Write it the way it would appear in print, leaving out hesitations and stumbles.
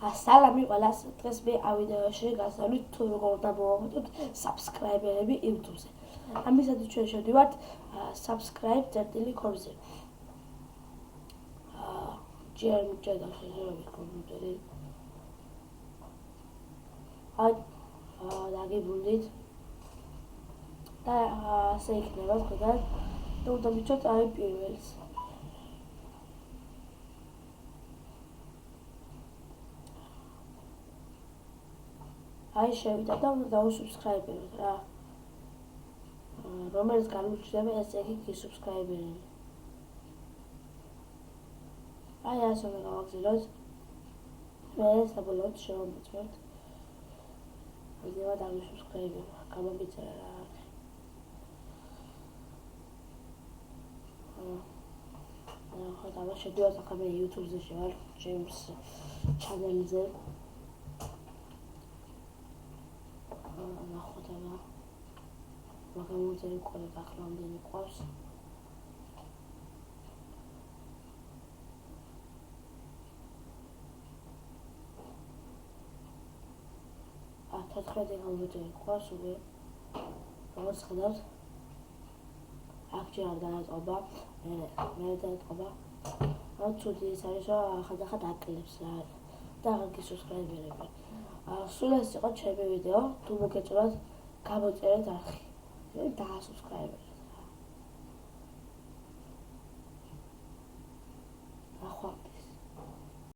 სალამი ყველას, დღეს მე ამ ვიდეოში გასავლით თუ როგორ დამოვაყოთ subscriber-ები YouTube-ზე. ამისათვის ჩვენ შევდივართ subscribe.com-ზე. ჯერ მიჭედა შეიძლება კომპიუტერი. დაგიბრუნდით. და ასე იქნება თქვენ. და დავიწყოთ აი პირველს. აი შევიდა და უნდა დავუსუბსკრაიბეროთ რა. რომელიც გამოჩნდება ესე იგი subscriber-ები. აი ასე უნდა გავაგზავნოთ. მე საბოლოოდ შევამოწმოთ. ვიდეო დავუსუბსკრაიბეროთ. გამომიწერა რა. ხო და შევდივართ ახლა მე YouTube-ზე შევარ ჩემს channel-ზე. ნახოთ ახლა მაგრამ უძელი ყოლე გახლამდენი ყავს. თოთხმეტი გამოდელი ყავს უკვე. როგორც ხედავთ აქ ჯერ არ დაწყობა, მე დაწყობა. ცუდი ის არის რომ ახალ აკლებს რა და აღარ გისუბსკრაიბერები. სულ ეს იყო ჩემი ვიდეო. თუ მოგეწონათ, გამოწერეთ არხი. და subscribe.